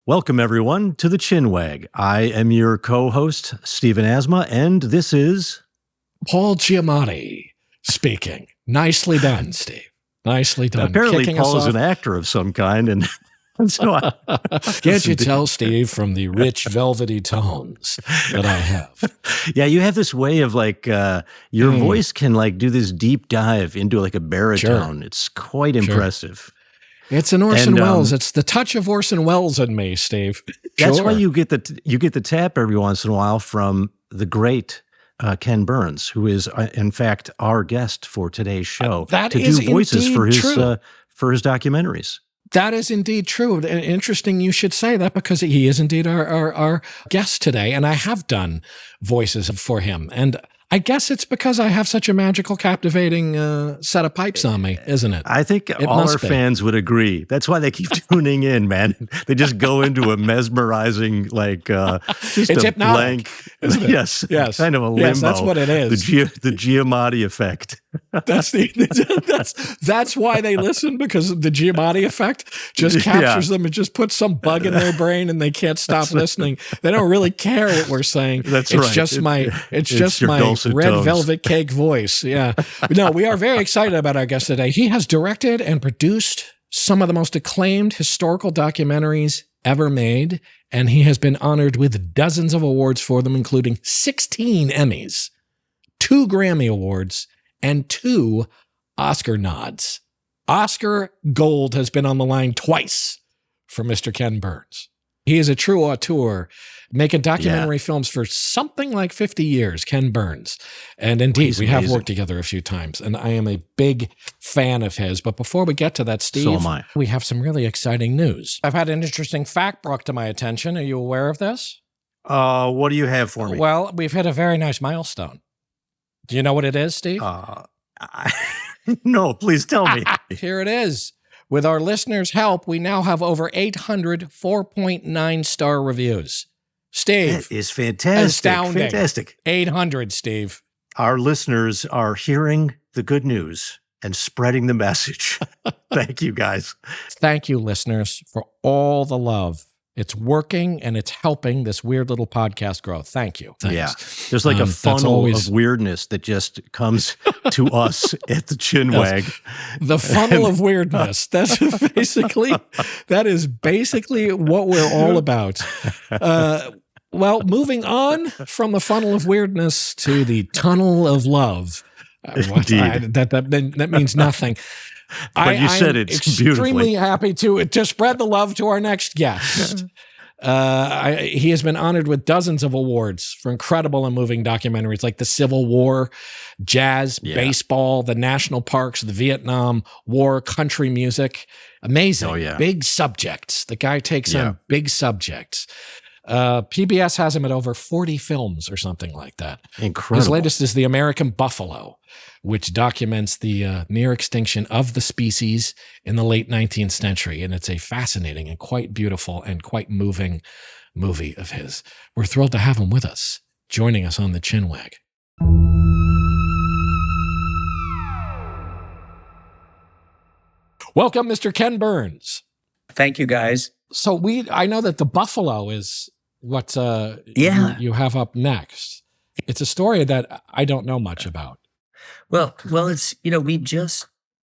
Welcome, everyone, to the Chinwag. I am your co-host, Stephen Asma, and this is... Paul Giamatti speaking. Nicely done, Steve. Nicely done. Apparently, Paul is an actor of some kind, and so can't you tell, Steve, from the rich, velvety tones that I have? Yeah, you have this way of your voice can do this deep dive into a baritone. Sure. It's quite impressive. It's an Orson Welles. It's the touch of Orson Welles in me, Steve. That's why you get the tap every once in a while from the great Ken Burns, who is in fact our guest for today's show. That to is do voices for his true. For his documentaries. That is indeed true. Interesting you should say that, because he is indeed our guest today, and I have done voices for him. And I guess it's because I have such a magical, captivating set of pipes on me, isn't it? I think all our fans would agree. That's why they keep tuning in, man. They just go into a mesmerizing, just it's a hypnotic, blank, isn't it? Yes, kind of a limbo. Yes, that's what it is. The Giamatti effect. That's why they listen, because the Giamatti effect just captures them and just puts some bug in their brain, and they can't stop listening. They don't really care what we're saying. That's it's right. Just it's just my red tones. Velvet Cake voice. Yeah. No, we are very excited about our guest today. He has directed and produced some of the most acclaimed historical documentaries ever made, and he has been honored with dozens of awards for them, including 16 Emmys, 2 Grammy Awards, and 2 Oscar nods. Oscar Gold has been on the line twice for Mr. Ken Burns. He is a true auteur, making documentary films for something like 50 years, Ken Burns. And indeed, we have worked together a few times, and I am a big fan of his. But before we get to that, Steve, so am I. We have some really exciting news. I've had an interesting fact brought to my attention. Are you aware of this? What do you have for me? Well, we've hit a very nice milestone. Do you know what it is, Steve? No, please tell me. Here it is. With our listeners' help, we now have over 800 4.9-star reviews. Steve. That is fantastic. Astounding. Fantastic. 800, Steve. Our listeners are hearing the good news and spreading the message. Thank you, guys. Thank you, listeners, for all the love. It's working, and it's helping this weird little podcast grow. Thank you. Thanks. Yeah. There's a funnel of weirdness that just comes to us at the Chinwag. Yes. The funnel of weirdness. That is basically what we're all about. Well, moving on from the funnel of weirdness to the tunnel of love. That means nothing. But you said it beautifully. Extremely happy to spread the love to our next guest. He has been honored with dozens of awards for incredible and moving documentaries like the Civil War, jazz, baseball, the national parks, the Vietnam War, country music. Amazing. Oh, yeah. Big subjects. The guy takes on big subjects. PBS has him at over 40 films or something like that. Incredible. His latest is The American Buffalo, which documents the near extinction of the species in the late 19th century. And it's a fascinating and quite beautiful and quite moving movie of his. We're thrilled to have him with us, joining us on the Chinwag. Welcome, Mr. Ken Burns. Thank you, guys. So I know that the buffalo is what you have up next. It's a story that I don't know much about. Well, it's,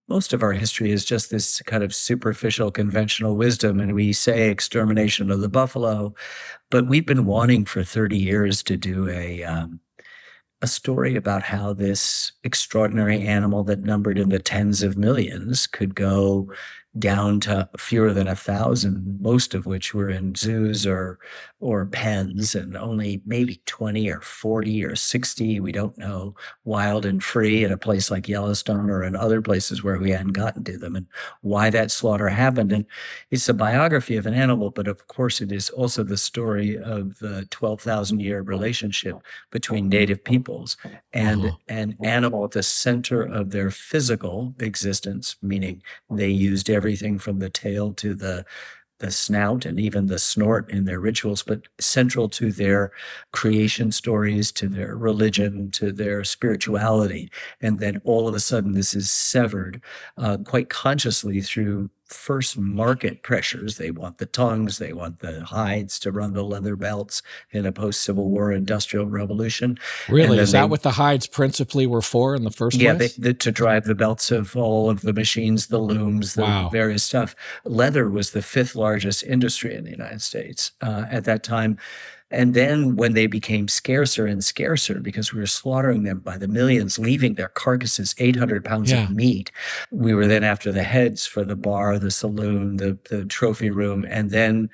most of our history is just this kind of superficial conventional wisdom, and we say extermination of the buffalo, but we've been wanting for 30 years to do a story about how this extraordinary animal that numbered in the tens of millions could go down to fewer than 1,000, most of which were in zoos or pens, and only maybe 20 or 40 or 60, we don't know, wild and free in a place like Yellowstone or in other places where we hadn't gotten to them, and why that slaughter happened. And it's a biography of an animal, but of course it is also the story of the 12,000-year relationship between native peoples and an animal at the center of their physical existence, meaning they used everything from the tail to the snout and even the snort in their rituals, but central to their creation stories, to their religion, to their spirituality. And then all of a sudden this is severed quite consciously through first market pressures. They want the tongues, they want the hides to run the leather belts in a post-Civil War industrial revolution. Really? Is that what the hides principally were for in the first place? Yeah, to drive the belts of all of the machines, the looms, the various stuff. Leather was the fifth largest industry in the United States at that time. And then when they became scarcer and scarcer because we were slaughtering them by the millions, leaving their carcasses 800 pounds of meat, we were then after the heads for the bar, the saloon, the trophy room, and then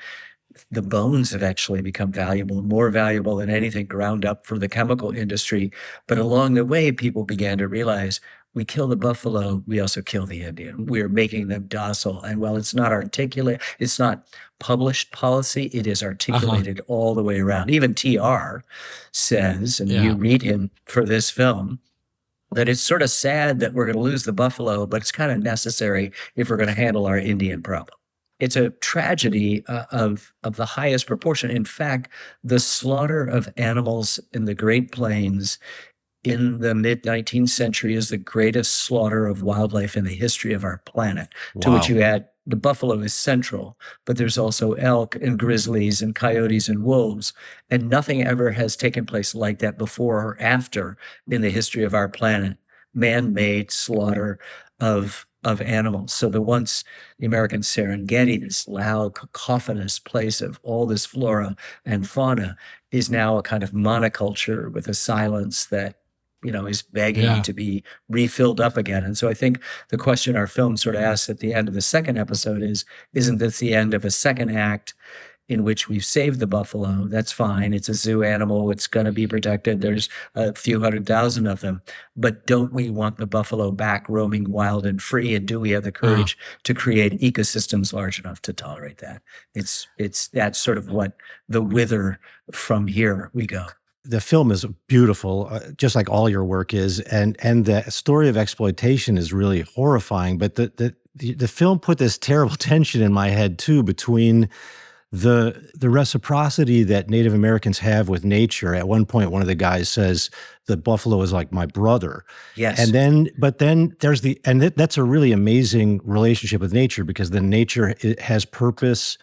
the bones have actually become valuable, more valuable than anything ground up for the chemical industry. But along the way, people began to realize we kill the buffalo, we also kill the Indian. We're making them docile. And while it's not articulate, it's not published policy, it is articulated all the way around. Even TR says, and you read him for this film, that it's sort of sad that we're going to lose the buffalo, but it's kind of necessary if we're going to handle our Indian problem. It's a tragedy of the highest proportion. In fact, the slaughter of animals in the Great Plains in the mid-19th century is the greatest slaughter of wildlife in the history of our planet, to which you add the buffalo is central, but there's also elk and grizzlies and coyotes and wolves, and nothing ever has taken place like that before or after in the history of our planet, man-made slaughter of animals. So the American Serengeti, this loud, cacophonous place of all this flora and fauna, is now a kind of monoculture with a silence that, is begging to be refilled up again. And so I think the question our film sort of asks at the end of the second episode is, isn't this the end of a second act in which we've saved the buffalo? That's fine. It's a zoo animal. It's going to be protected. There's a few 100,000 of them. But don't we want the buffalo back roaming wild and free? And do we have the courage to create ecosystems large enough to tolerate that? That's sort of what the whither from here we go. The film is beautiful, just like all your work is, and the story of exploitation is really horrifying. But the film put this terrible tension in my head too between the reciprocity that Native Americans have with nature. At one point, one of the guys says the buffalo is like my brother. Yes. But then there's that's a really amazing relationship with nature, because then nature has purpose,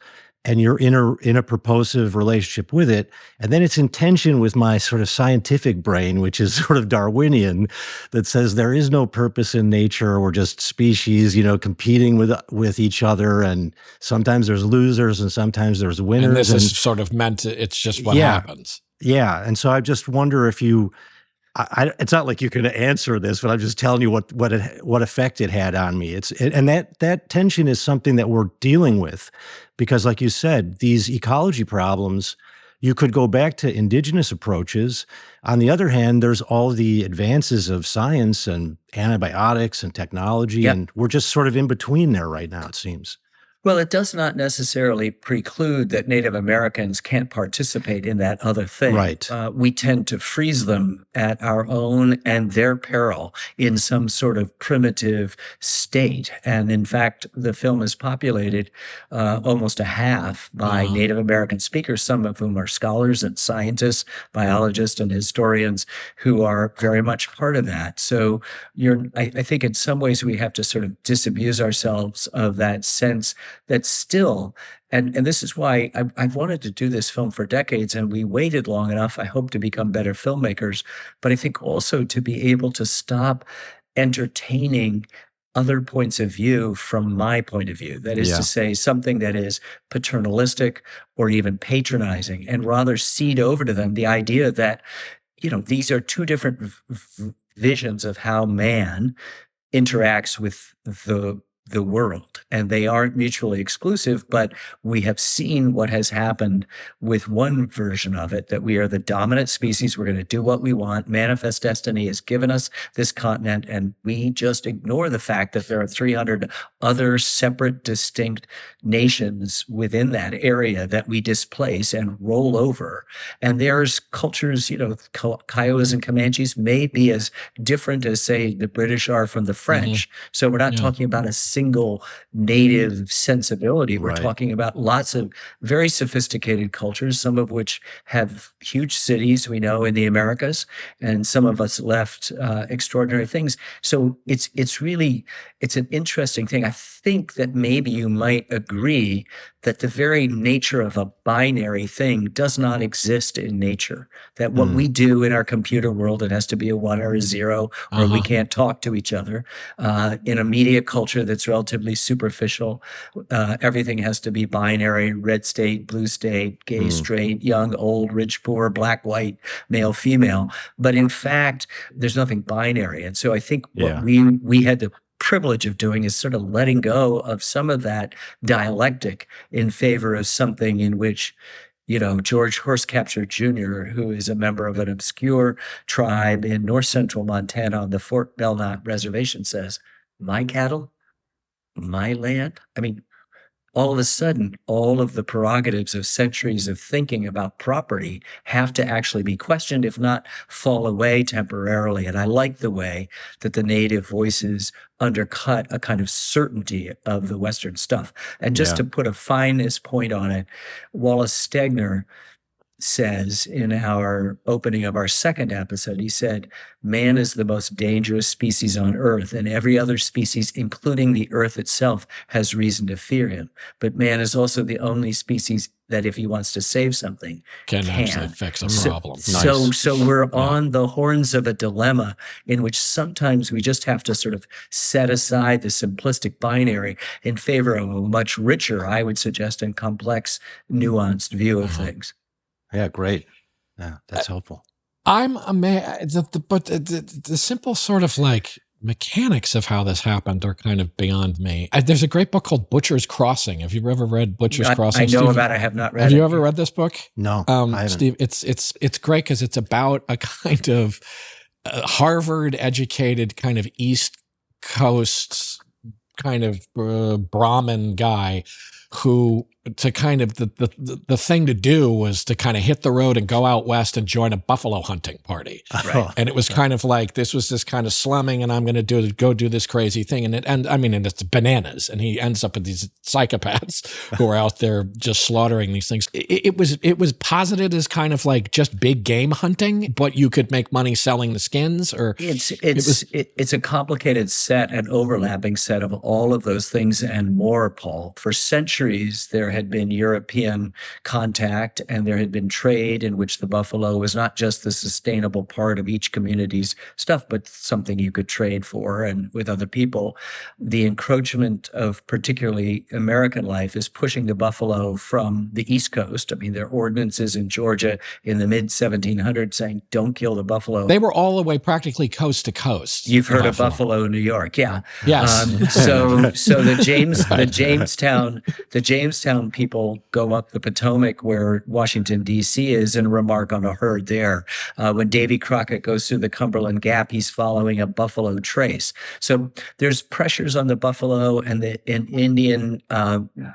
and you're in a purposive relationship with it. And then it's in tension with my sort of scientific brain, which is sort of Darwinian, that says there is no purpose in nature. We're just species, competing with each other. And sometimes there's losers and sometimes there's winners. And this is sort of it's just what happens. Yeah. And so I just wonder if it's not like you can answer this, but I'm just telling you what effect it had on me. And that tension is something that we're dealing with, because like you said, these ecology problems, you could go back to indigenous approaches. On the other hand, there's all the advances of science and antibiotics and technology, and we're just sort of in between there right now, it seems. Well, it does not necessarily preclude that Native Americans can't participate in that other thing. Right. We tend to freeze them at our own and their peril in some sort of primitive state. And in fact, the film is populated almost a half by Native American speakers, some of whom are scholars and scientists, biologists and historians who are very much part of that. So I think in some ways we have to sort of disabuse ourselves of that sense that still, and this is why I've wanted to do this film for decades, and we waited long enough, I hope, to become better filmmakers, but I think also to be able to stop entertaining other points of view from my point of view. That is to say, something that is paternalistic or even patronizing, and rather cede over to them the idea that, these are two different visions of how man interacts with the world, and they aren't mutually exclusive, but we have seen what has happened with one version of it, that we are the dominant species. We're going to do what we want. Manifest destiny has given us this continent, and we just ignore the fact that there are 300 other separate, distinct nations within that area that we displace and roll over. And there's cultures, Kiowas and Comanches may be as different as, say, the British are from the French. So we're not talking about a single native sensibility. We're Right. talking about lots of very sophisticated cultures, some of which have huge cities, we know, in the Americas, and some of us left extraordinary things. So it's an interesting thing. I think that maybe you might agree that the very nature of a binary thing does not exist in nature. That what we do in our computer world, it has to be a 1 or a 0, or we can't talk to each other. In a media culture that's relatively superficial, everything has to be binary: red state, blue state, gay, straight, young, old, rich, poor, black, white, male, female. But in fact, there's nothing binary. And so I think what we had the privilege of doing is sort of letting go of some of that dialectic in favor of something in which, George Horsecapture Jr., who is a member of an obscure tribe in north central Montana on the Fort Belknap Reservation, says, "My cattle, my land." I mean, all of a sudden, all of the prerogatives of centuries of thinking about property have to actually be questioned, if not fall away temporarily. And I like the way that the native voices undercut a kind of certainty of the Western stuff. And just to put a finest point on it, Wallace Stegner says in our opening of our second episode, he said, "Man is the most dangerous species on Earth, and every other species, including the Earth itself, has reason to fear him. But man is also the only species that, if he wants to save something, can actually fix a problem." So we're on the horns of a dilemma in which sometimes we just have to sort of set aside the simplistic binary in favor of a much richer, I would suggest, and complex, nuanced view of things. Yeah, great. Yeah, that's helpful. I'm amazed, but the simple sort of like mechanics of how this happened are kind of beyond me. There's a great book called Butcher's Crossing. Have you ever read Butcher's Crossing? I know Steve? about it. I have not read it. Have you ever read this book? No, I haven't. Steve, it's great because it's about a kind of Harvard-educated kind of East Coast kind of Brahmin guy who, to kind of the thing to do was to kind of hit the road and go out west and join a buffalo hunting party. Right. And it was kind of like, this was this kind of slumming, and I'm going to go do this crazy thing. And it's bananas. And he ends up with these psychopaths who are out there just slaughtering these things. It was posited as kind of like just big game hunting, but you could make money selling the skins. Or it's a complicated set, an overlapping set of all of those things and more, Paul. For centuries, there had been European contact, and there had been trade in which the buffalo was not just the sustainable part of each community's stuff, but something you could trade for and with other people. The encroachment of particularly American life is pushing the buffalo from the East Coast. I mean, there are ordinances in Georgia in the mid-1700s saying, "Don't kill the buffalo." They were all the way practically coast to coast. You've heard of Buffalo, New York. Yeah. Yes. So the Jamestown people go up the Potomac where Washington, D.C. is, and remark on a herd there. When Davy Crockett goes through the Cumberland Gap, he's following a buffalo trace. So there's pressures on the buffalo, and in Indian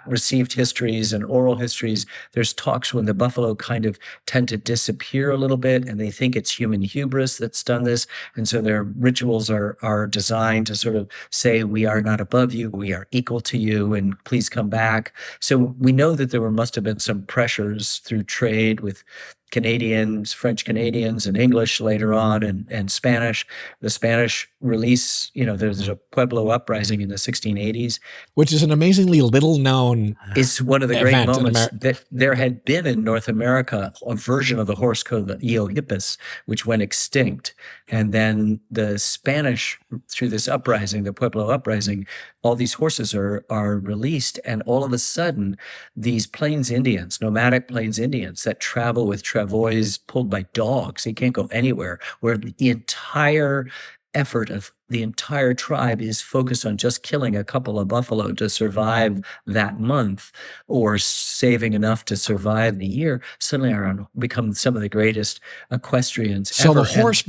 received histories and oral histories, there's talks when the buffalo kind of tend to disappear a little bit, and they think it's human hubris that's done this. And so their rituals are designed to sort of say, "We are not above you, we are equal to you, and please come back." So we know that there must have been some pressures through trade with Canadians, French Canadians, and English later on, and Spanish. The Spanish release, there's a Pueblo uprising in the 1680s. Which is an amazingly little known It's one of the great moments that there had been in North America a version of the horse called the Eohippus, which went extinct. And then the Spanish, through this uprising, the Pueblo uprising, all these horses are released. And all of a sudden, these Plains Indians, nomadic Plains Indians that travel with travois pulled by dogs, they can't go anywhere, where the entire effort of the entire tribe is focused on just killing a couple of buffalo to survive that month, or saving enough to survive the year, suddenly become some of the greatest equestrians so ever. The horse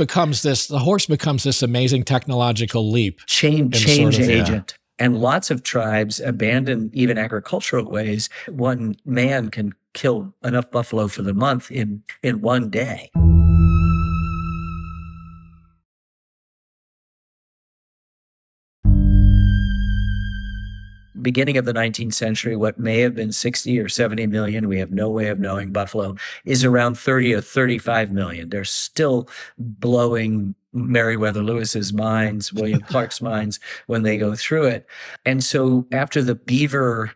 becomes this amazing technological leap. Change agent. And lots of tribes abandon even agricultural ways. One man can kill enough buffalo for the month in one day. beginning of the 19th century, what may have been 60 or 70 million, we have no way of knowing, buffalo, is around 30 or 35 million. They're still blowing Meriwether Lewis's minds, William Clark's minds, when they go through it. And so after the beaver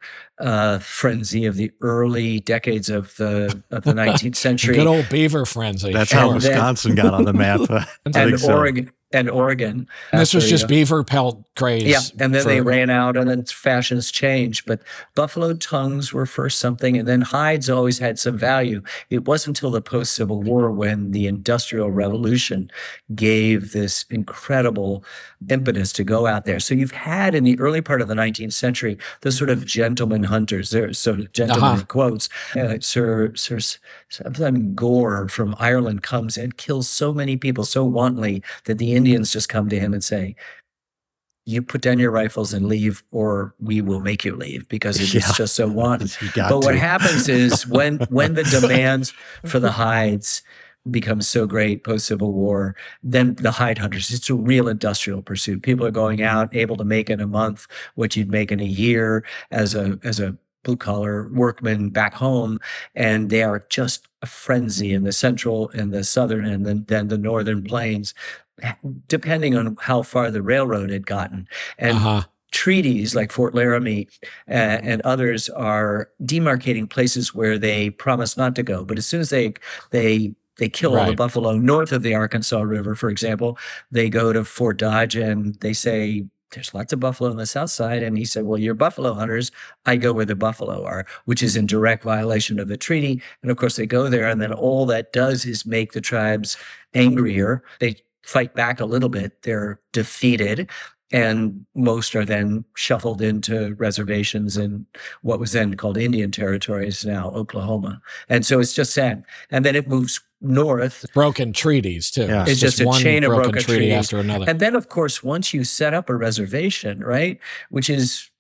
frenzy of the early decades of the 19th century, good old beaver frenzy. That's how Wisconsin got on the map. And Oregon. And this was just beaver pelt craze. Yeah, and then they ran out, and then fashions changed. But buffalo tongues were first something, and then hides always had some value. It wasn't until the post-Civil War when the Industrial Revolution gave this incredible impetus to go out there. So you've had in the early part of the 19th century the sort of gentleman hunters. There's sort of gentleman in quotes. Sir Gore from Ireland comes and kills so many people so wantonly that the Indians just come to him and say, you put down your rifles and leave, or we will make you leave, because it is just so wanton. But what happens is when the demands for the hides become so great post-Civil War, then the hide hunters, it's a real industrial pursuit. People are going out, able to make in a month what you'd make in a year as a blue-collar workman back home, and they are just a frenzy in the central and the southern and then the northern plains, depending on how far the railroad had gotten. And treaties like Fort Laramie and others are demarcating places where they promise not to go. But as soon as they kill all the buffalo north of the Arkansas River, for example, they go to Fort Dodge and they say, there's lots of buffalo on the south side. And he said, well, you're buffalo hunters. I go where the buffalo are, which is in direct violation of the treaty. And of course, they go there. And then all that does is make the tribes angrier. They fight back a little bit. They're defeated. And most are then shuffled into reservations in what was then called Indian territories, now Oklahoma. And so it's just sad. And then it moves north. Broken treaties, too. Yeah. It's just a chain of broken treaties after another. And then, of course, once you set up a reservation, right, which is,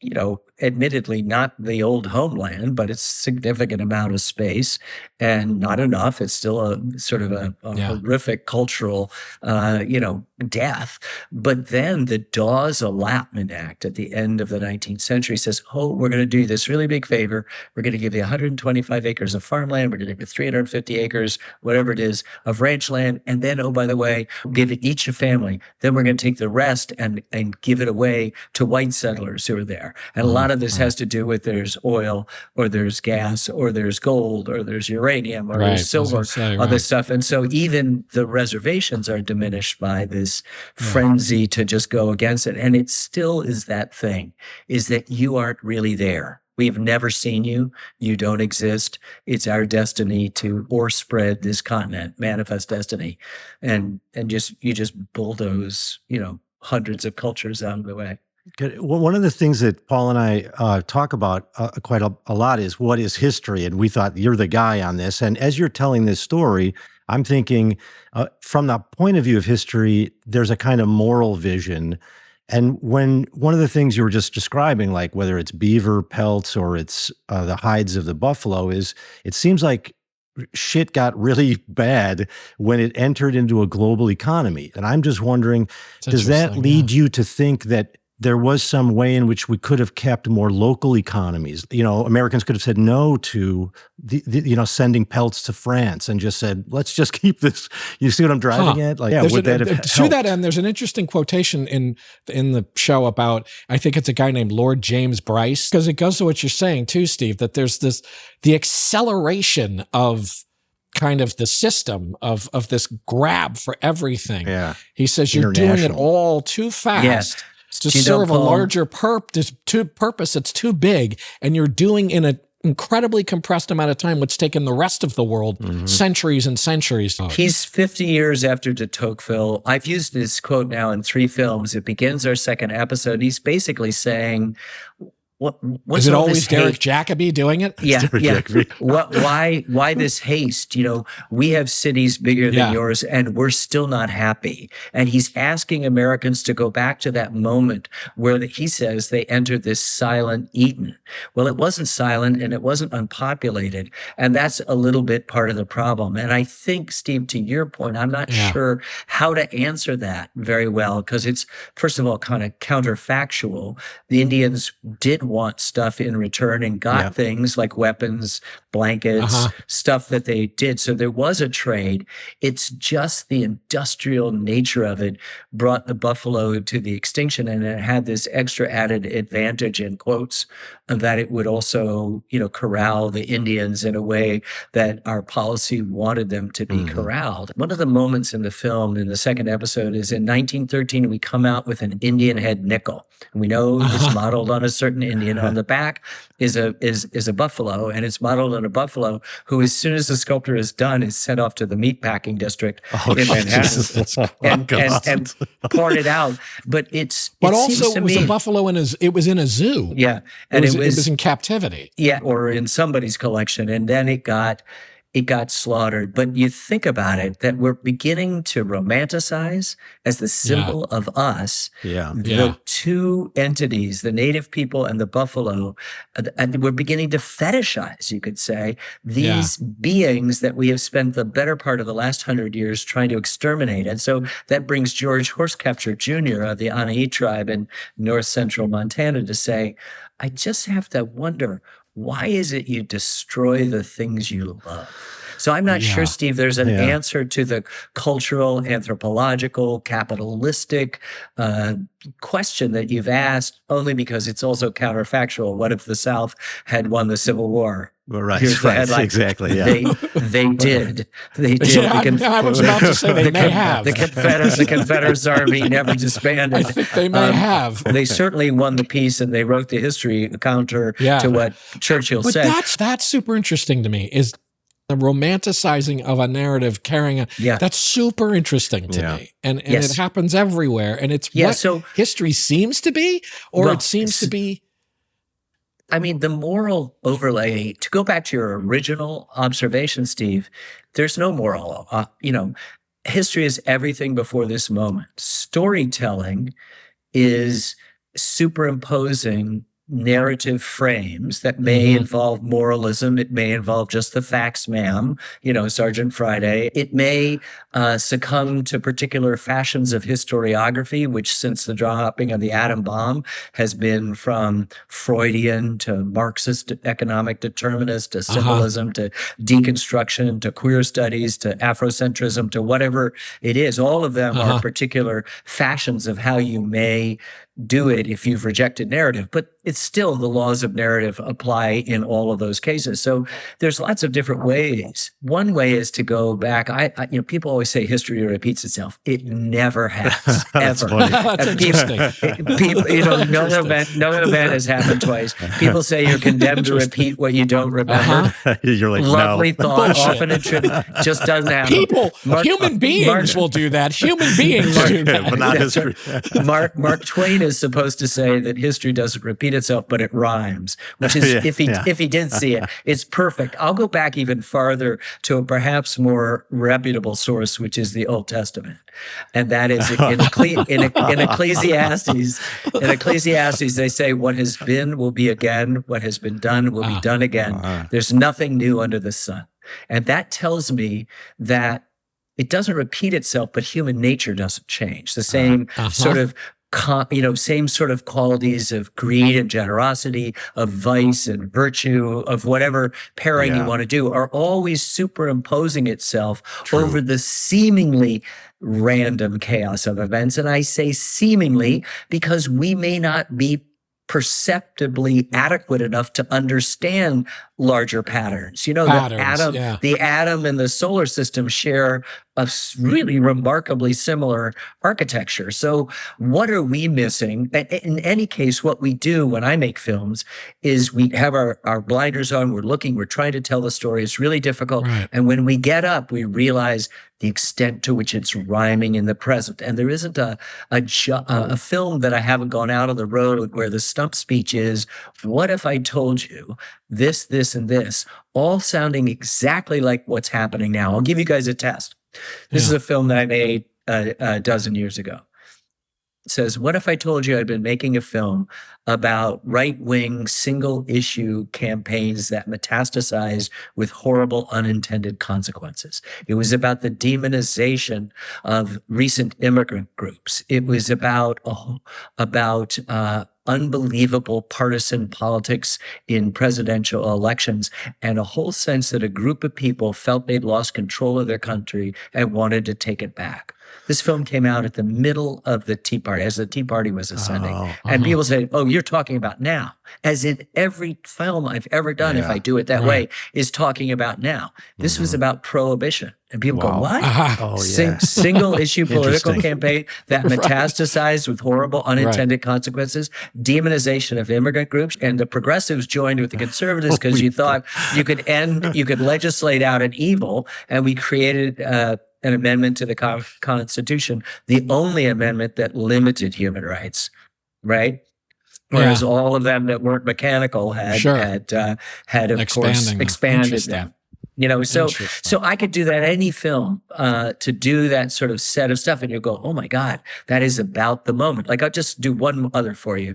admittedly not the old homeland, but it's a significant amount of space and not enough. It's still a sort of a horrific cultural, death. But then the Dawes Allotment Act at the end of the 19th century says, we're going to do this really big favor. We're going to give you 125 acres of farmland. We're going to give you 350 acres, whatever it is, of ranch land. And then, by the way, give it each a family. Then we're going to take the rest and give it away to white settlers who are there. And a lot of this has to do with there's oil, or there's gas, or there's gold, or there's uranium, or there's silver, other stuff. And so even the reservations are diminished by this frenzy to just go against it. And it still is that thing, is that you aren't really there. We've never seen you. You don't exist. It's our destiny to o'erspread this continent, manifest destiny. And you just bulldoze, hundreds of cultures out of the way. Well, one of the things that Paul and I talk about quite a lot is what is history, and we thought you're the guy on this. And as you're telling this story, I'm thinking from the point of view of history, there's a kind of moral vision. And when one of the things you were just describing, like whether it's beaver pelts or it's the hides of the buffalo, is it seems like shit got really bad when it entered into a global economy. And I'm just wondering, does that lead you to think that there was some way in which we could have kept more local economies? Americans could have said no to sending pelts to France and just said, let's just keep this. You see what I'm driving at? Like, would that have helped? To that end, there's an interesting quotation in the show about, I think it's a guy named Lord James Bryce, because it goes to what you're saying too, Steve, that there's the acceleration of kind of the system of this grab for everything. Yeah. He says you're doing it all too fast. Yes. To serve a larger purpose that's too big, and you're doing in an incredibly compressed amount of time what's taken the rest of the world centuries and centuries. He's 50 years after de Tocqueville. I've used this quote now in 3 films. It begins our second episode. He's basically saying, is it always Derek Jacobi doing it? Yeah. Why this haste? We have cities bigger than yours, and we're still not happy. And he's asking Americans to go back to that moment where he says they entered this silent Eden. Well, it wasn't silent, and it wasn't unpopulated. And that's a little bit part of the problem. And I think, Steve, to your point, I'm not sure how to answer that very well, because it's, first of all, kind of counterfactual. The Indians did want stuff in return and got Yeah. things like weapons, blankets, stuff that they did. So there was a trade. It's just the industrial nature of it brought the buffalo to the extinction, and it had this extra added advantage, in quotes, that it would also, corral the Indians in a way that our policy wanted them to be corralled. One of the moments in the film, in the second episode, is in 1913, we come out with an Indian head nickel. And we know it's modeled on a certain Indian. On the back is a buffalo, and it's modeled on a buffalo who, as soon as the sculptor is done, is sent off to the meatpacking district in Manhattan and parted out. But also it was a buffalo it was in a zoo. Yeah. And it was in captivity. Yeah, or in somebody's collection. And then it got slaughtered. But you think about it, that we're beginning to romanticize as the symbol of us, the two entities, the native people and the buffalo, and we're beginning to fetishize, you could say, these beings that we have spent the better part of the last 100 years trying to exterminate. And so that brings George Horsecapture Jr. of the Ana'i tribe in north central Montana to say, I just have to wonder, why is it you destroy the things you love? So I'm not sure, Steve, there's an answer to the cultural, anthropological, capitalistic question that you've asked, only because it's also counterfactual. What if the South had won the Civil War? Right, exactly. Yeah. They did. They did. Yeah, I was about to say they may have. The Confederate Army never disbanded. I think they may have. They certainly won the peace, and they wrote the history counter to what Churchill said. That's super interesting to me, is the romanticizing of a narrative carrying a, that's super interesting to me. And it happens everywhere. And it's what history seems to be, or it seems to be. I mean, the moral overlay, to go back to your original observation, Steve, there's no moral. History is everything before this moment. Storytelling is superimposing narrative frames that may involve moralism. It may involve just the facts, ma'am, Sergeant Friday. It may succumb to particular fashions of historiography, which since the dropping of the atom bomb has been from Freudian to Marxist economic determinist to symbolism to deconstruction to queer studies to Afrocentrism to whatever it is. All of them are particular fashions of how you may do it if you've rejected narrative, but it's still the laws of narrative apply in all of those cases. So there's lots of different ways. One way is to go back. People always say history repeats itself. It never has, ever. That's interesting. No event has happened twice. People say you're condemned to repeat what you don't remember. You're like, lovely no. thought, often attributed, just doesn't happen. Human beings will do that. Human beings do that. But not history. Mark Twain is supposed to say that history doesn't repeat itself, but it rhymes, which is, if he did see it, it's perfect. I'll go back even farther to a perhaps more reputable source, which is the Old Testament. And that is in Ecclesiastes. In Ecclesiastes, they say, what has been will be again, what has been done will be done again. There's nothing new under the sun. And that tells me that it doesn't repeat itself, but human nature doesn't change. The same same sort of qualities of greed and generosity, of vice and virtue, of whatever pairing you want to do, are always superimposing itself over the seemingly random chaos of events. And I say seemingly because we may not be perceptibly adequate enough to understand larger patterns. The atom and the solar system share a really remarkably similar architecture. So what are we missing? In any case, what we do when I make films is we have our blinders on, we're trying to tell the story. It's really difficult. Right. And when we get up, we realize the extent to which it's rhyming in the present. And there isn't a film that I haven't gone out on the road where the stump speech is, what if I told you this, this, and this, all sounding exactly like what's happening now. I'll give you guys a test. This is a film that I made a dozen years ago. It says, what if I told you I'd been making a film about right-wing single-issue campaigns that metastasized with horrible unintended consequences? It was about the demonization of recent immigrant groups. It was about unbelievable partisan politics in presidential elections, and a whole sense that a group of people felt they'd lost control of their country and wanted to take it back. This film came out at the middle of the Tea Party, as the Tea Party was ascending. And people say, oh, you're talking about now. As in every film I've ever done, if I do it that way, is talking about now. This was about prohibition. And people go, what? Oh, yeah. Single issue political campaign that metastasized with horrible unintended consequences, demonization of immigrant groups, and the progressives joined with the conservatives because you thought you could legislate out an evil, and we created an amendment to the Constitution, the only amendment that limited human rights, right? Whereas all of them that weren't mechanical had of course expanded them. You know, so I could do that any film to do that sort of set of stuff, and you'll go, oh my God, that is about the moment. Like I'll just do one other for you,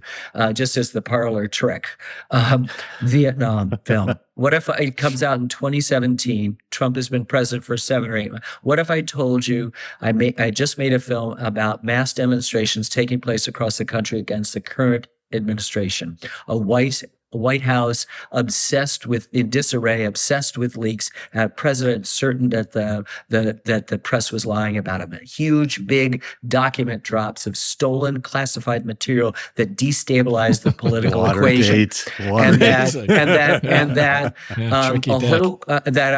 just as the parlor trick. Vietnam film. What if it comes out in 2017? Trump has been president for 7 or 8 months. What if I told you I just made a film about mass demonstrations taking place across the country against the current administration, a White House obsessed in disarray, obsessed with leaks, president certain that the press was lying about him. Huge, big document drops of stolen, classified material that destabilized the political equation, and that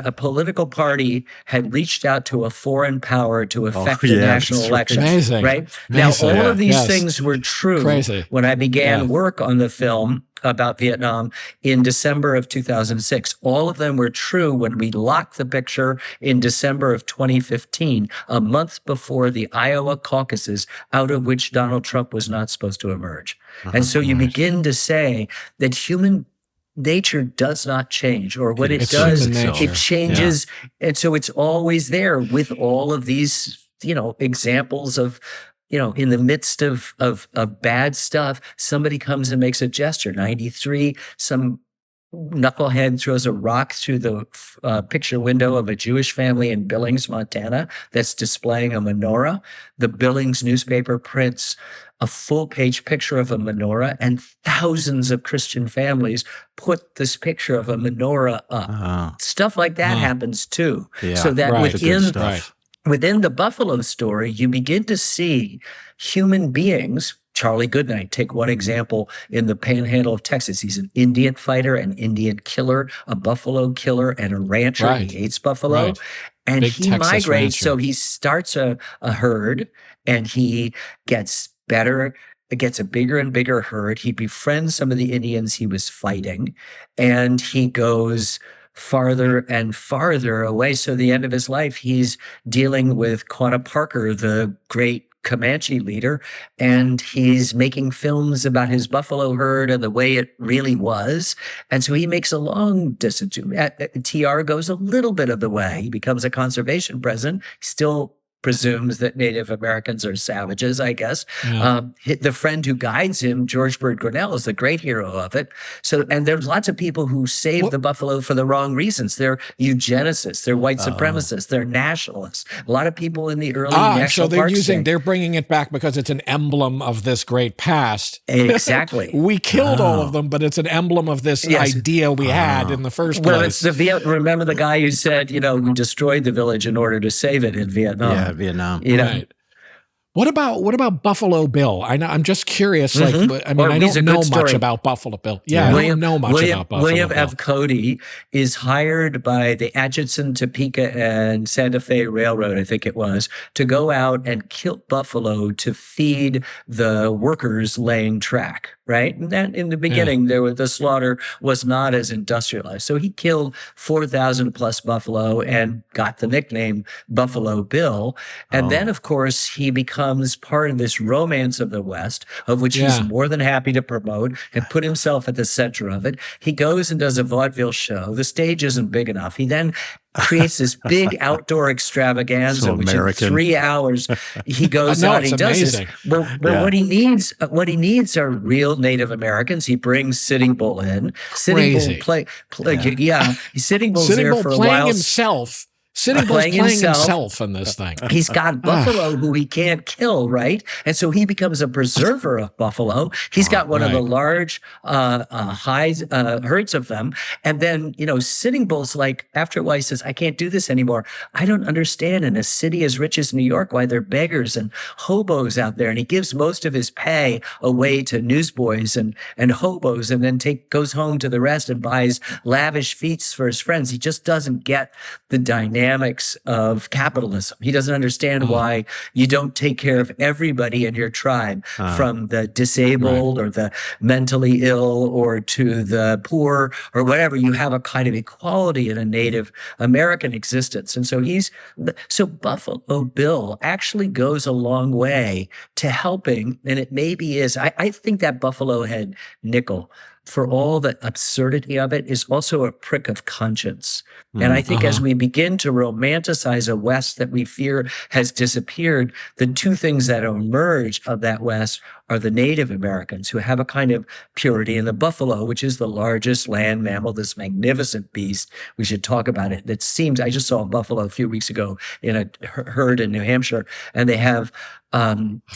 a political party had reached out to a foreign power to affect the national election. Right now, all of these things were true when I began work on the film about Vietnam in December of 2006. All of them were true when we locked the picture in December of 2015, a month before the Iowa caucuses, out of which Donald Trump was not supposed to emerge. And so you begin to say that human nature does not change, or what it does, it changes. And so it's always there with all of these, examples of, in the midst of bad stuff, somebody comes and makes a gesture. 93, some knucklehead throws a rock through the picture window of a Jewish family in Billings, Montana, that's displaying a menorah. The Billings newspaper prints a full-page picture of a menorah, and thousands of Christian families put this picture of a menorah up. Stuff like that happens too. Yeah, so that within the Buffalo story, you begin to see human beings. Charlie Goodnight, take one example in the panhandle of Texas. He's an Indian fighter, an Indian killer, a buffalo killer, and a rancher. He hates buffalo. And he migrates. Rancher. So he starts a herd, and he gets better. It gets a bigger and bigger herd. He befriends some of the Indians he was fighting, and he goes farther and farther away. So the end of his life, he's dealing with Quanah Parker, the great Comanche leader, and he's making films about his buffalo herd and the way it really was. And so he makes a long distance. TR goes a little bit of the way. He becomes a conservation president, still presumes that Native Americans are savages, I guess. Yeah. The friend who guides him, George Bird Grinnell, is the great hero of it. So, and there's lots of people who save the buffalo for the wrong reasons. They're eugenicists, they're white supremacists, they're nationalists. A lot of people in the early national parks. They're bringing it back because it's an emblem of this great past. Exactly. We killed all of them, but it's an emblem of this idea we had in the first place. Well, it's remember the guy who said, we destroyed the village in order to save it in Vietnam. Yeah. Vietnam. Right. What about Buffalo Bill? I'm just curious. I don't know much about Buffalo Bill. Yeah, I don't know much about Buffalo William Bill. F. Cody is hired by the Atchison, Topeka, and Santa Fe Railroad, I think it was, to go out and kill buffalo to feed the workers laying track. Right. And that in the beginning, the slaughter was not as industrialized. So he killed 4,000 plus buffalo and got the nickname Buffalo Bill. And then, of course, he becomes part of this romance of the West, of which he's more than happy to promote and put himself at the center of it. He goes and does a vaudeville show. The stage isn't big enough. He then creates this big outdoor extravaganza, which in 3 hours he goes out and he does this. But what he needs are real Native Americans. He brings Sitting Bull in. Sitting Bull Sitting Bull's Sitting there Bull for a playing while. himself Sitting Bull's playing himself in this thing. He's got buffalo who he can't kill, right? And so he becomes a preserver of buffalo. He's got one of the large herds of them. And then, Sitting Bull's like, after a while, he says, I can't do this anymore. I don't understand in a city as rich as New York why there are beggars and hobos out there. And he gives most of his pay away to newsboys and hobos, and then goes home to the rest and buys lavish feasts for his friends. He just doesn't get the dynamics of capitalism. He doesn't understand why you don't take care of everybody in your tribe, from the disabled or the mentally ill or to the poor or whatever. You have a kind of equality in a Native American existence. And so Buffalo Bill actually goes a long way to helping, and it maybe is, I think that Buffalo Head nickel, for all the absurdity of it, is also a prick of conscience. And I think as we begin to romanticize a West that we fear has disappeared, the two things that emerge of that West are the Native Americans, who have a kind of purity, and the buffalo, which is the largest land mammal, this magnificent beast. We should talk about it. It seems, I just saw a buffalo a few weeks ago in a herd in New Hampshire, and they have,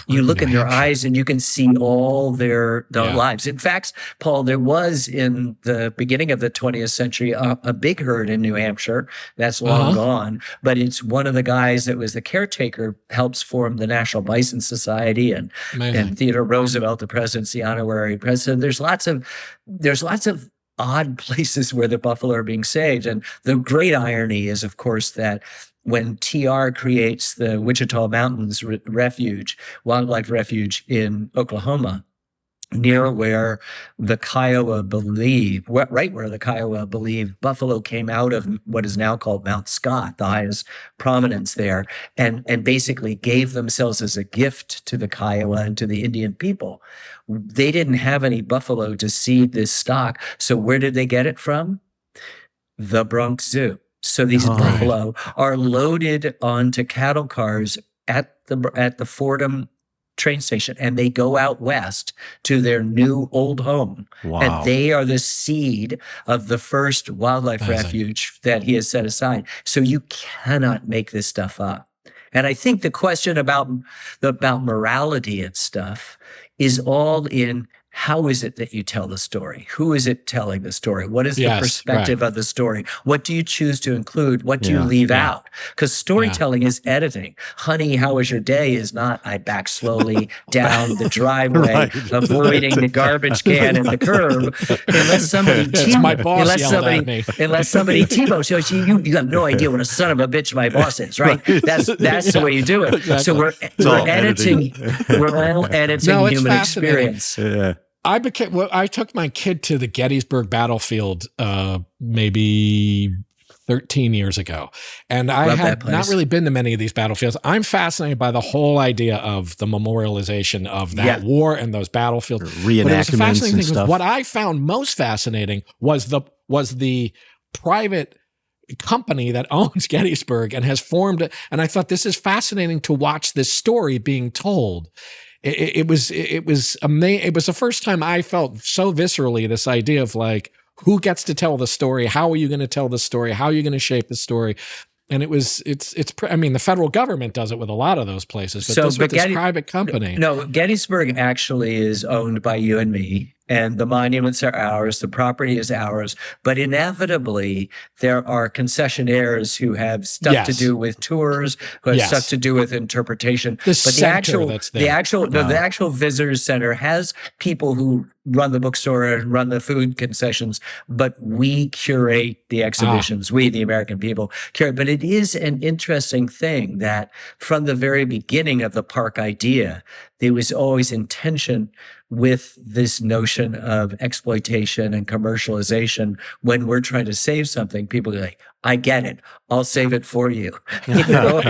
you look in their eyes and you can see all their lives. In fact, Paul, there was in the beginning of the 20th century a big herd in New Hampshire that's long gone, but it's one of the guys that was the caretaker, helps form the National Bison Society, and Theodore Roosevelt, the president's honorary president. There's lots of odd places where the buffalo are being saved. And the great irony is, of course, that when TR creates the Wichita Mountains wildlife refuge in Oklahoma, near where the Kiowa believe buffalo came out of what is now called Mount Scott, the highest prominence there, and basically gave themselves as a gift to the Kiowa and to the Indian people. They didn't have any buffalo to seed this stock. So where did they get it from? The Bronx Zoo. So these buffalo are loaded onto cattle cars at the Fordham train station, and they go out west to their new old home. Wow. And they are the seed of the first wildlife refuge that he has set aside. So you cannot make this stuff up. And I think the question about morality and stuff is all in, how is it that you tell the story? Who is it telling the story? What is the perspective of the story? What do you choose to include? What do you leave out? Because storytelling is editing. Honey, how was your day? Is not, I back slowly down the driveway, avoiding the garbage can and the curb. Unless somebody T-bones, you have no idea what a son of a bitch my boss is, right? That's the way you do it. Exactly. So we're editing. We're all editing human experience. Yeah. I took my kid to the Gettysburg battlefield maybe 13 years ago. And I had not really been to many of these battlefields. I'm fascinated by the whole idea of the memorialization of that war and those battlefields. Reenactments and stuff. What I found most fascinating was the private company that owns Gettysburg and has formed it. And I thought, this is fascinating to watch this story being told. It was amazing. It was the first time I felt so viscerally this idea of like, who gets to tell the story? How are you going to tell the story? How are you going to shape the story? And the federal government does it with a lot of those places, but this private company. No, Gettysburg actually is owned by you and me, and the monuments are ours, the property is ours, but inevitably there are concessionaires who have stuff to do with tours, who have stuff to do with interpretation. The actual visitors center has people who run the bookstore and run the food concessions, but we curate the exhibitions. We, the American people, curate. But it is an interesting thing that from the very beginning of the park idea, there was always intention with this notion of exploitation and commercialization. When we're trying to save something, people are like, I get it. I'll save it for you. It'll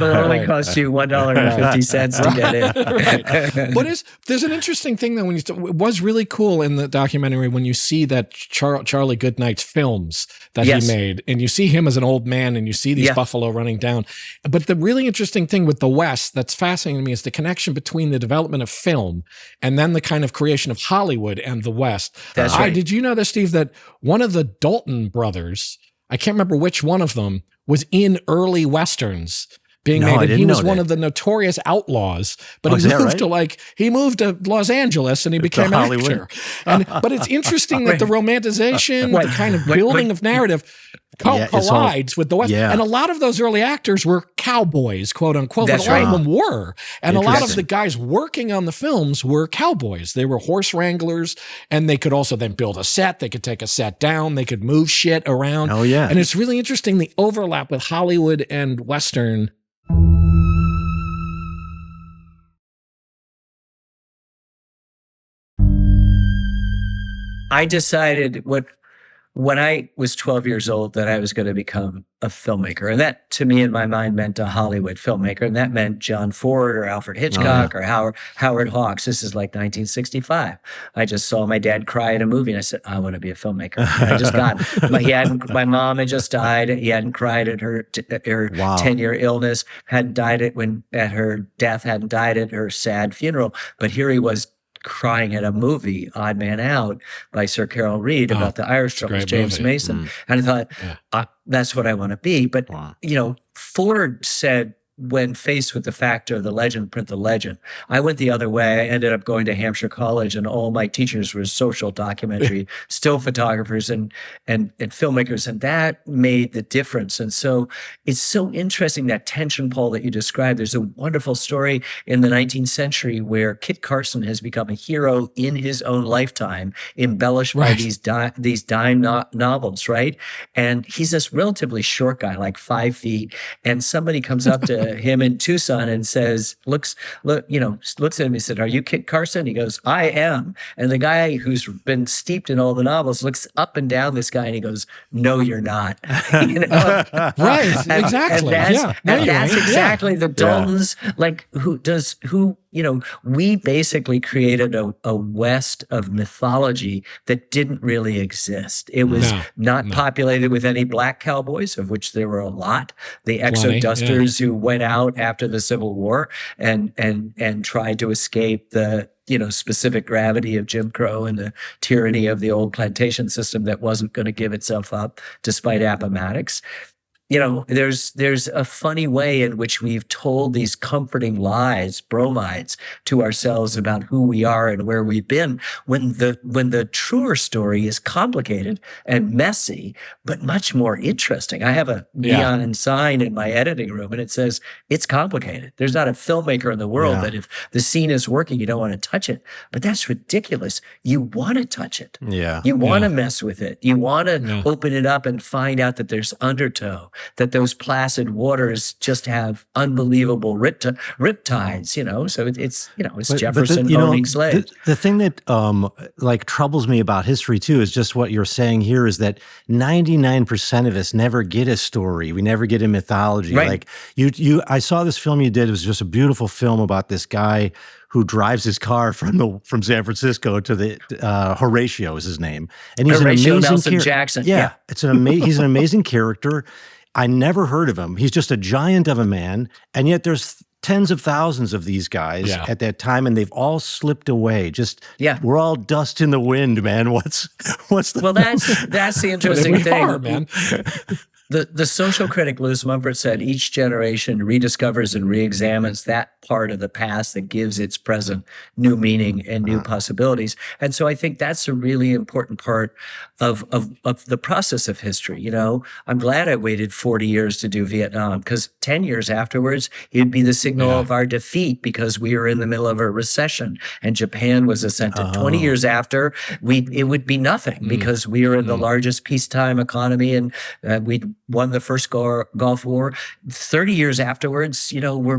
only cost you $1.50 to get it. Right. There's an interesting thing that it was really cool in the documentary when you see that Charlie Goodnight's films that he made, and you see him as an old man, and you see these buffalo running down. But the really interesting thing with the West that's fascinating to me is the connection between the development of film and then the kind of creation of Hollywood and the West. That's right. Did you know this, Steve, that one of the Dalton brothers, I can't remember which one of them, was in early Westerns being No, made. I And he didn't was know one that. of the notorious outlaws, but Oh, is that right? he moved to Los Angeles and he became an Hollywood. actor. But it's interesting that the Right. romanticization, the Right. kind of What- building what- of narrative Yeah, it's all- collides with the West. Yeah. And a lot of those early actors were cowboys, quote unquote, That's but a lot of right. them were. And a lot of Interesting. the guys working on the films were cowboys. They were horse wranglers, and they could also then build a set. They could take a set down. They could move shit around. Oh, yeah. And it's really interesting, the overlap with Hollywood and Western. I decided when I was 12 years old that I was going to become a filmmaker. And that, to me, in my mind, meant a Hollywood filmmaker. And that meant John Ford or Alfred Hitchcock or Howard Hawks. This is like 1965. I just saw my dad cry at a movie, and I said, I want to be a filmmaker. And I just got my mom had just died. He hadn't cried at her 10-year illness, hadn't died at her death, hadn't died at her sad funeral. But here he was, crying at a movie, Odd Man Out, by Sir Carol Reed, about the Irish troubles, James movie. Mason. And I thought, that's what I want to be. But, Ford said, when faced with the factor of the legend, print the legend. I went the other way. I ended up going to Hampshire College, and all my teachers were social documentary, still photographers and filmmakers, and that made the difference. And so it's so interesting, that tension, Paul, that you described. There's a wonderful story in the 19th century where Kit Carson has become a hero in his own lifetime, embellished by these dime novels, right? And he's this relatively short guy, like 5 feet, and somebody comes up to him in Tucson and says, looks at him and said, "Are you Kit Carson?" He goes, "I am." And the guy who's been steeped in all the novels looks up and down this guy and he goes, "No, you're not." Right, exactly. That's exactly the Daltons, we basically created a West of mythology that didn't really exist. It was not populated with any black cowboys, of which there were a lot. The exodusters who went out after the Civil War and tried to escape the specific gravity of Jim Crow and the tyranny of the old plantation system that wasn't going to give itself up despite Appomattox. There's a funny way in which we've told these comforting lies, bromides, to ourselves about who we are and where we've been, when the truer story is complicated and messy, but much more interesting. I have a neon sign in my editing room, and it says, "It's complicated." There's not a filmmaker in the world that if the scene is working, you don't want to touch it. But that's ridiculous. You want to touch it. Yeah. You want to mess with it. You want to open it up and find out that there's undertow, that those placid waters just have unbelievable riptides, So it's Jefferson owning slaves. The thing that troubles me about history too is just what you're saying here, is that 99% of us never get a story. We never get a mythology. Right. Like I saw this film you did. It was just a beautiful film about this guy who drives his car from San Francisco to the Horatio is his name, and he's Horatio an amazing Nelson Jackson. Yeah, it's he's an amazing character. I never heard of him. He's just a giant of a man, and yet there's tens of thousands of these guys at that time, and they've all slipped away. We're all dust in the wind, man. What's the Well, that's the interesting thing, are, man. The social critic Lewis Mumford said each generation rediscovers and reexamines that part of the past that gives its present new meaning and new possibilities. And so I think that's a really important part of the process of history. I'm glad I waited 40 years to do Vietnam, because 10 years afterwards, it'd be the signal of our defeat, because we were in the middle of a recession and Japan was ascended. 20 years after, it would be nothing, because we were in the largest peacetime economy, and we'd won the first Gulf War. 30 years afterwards, we're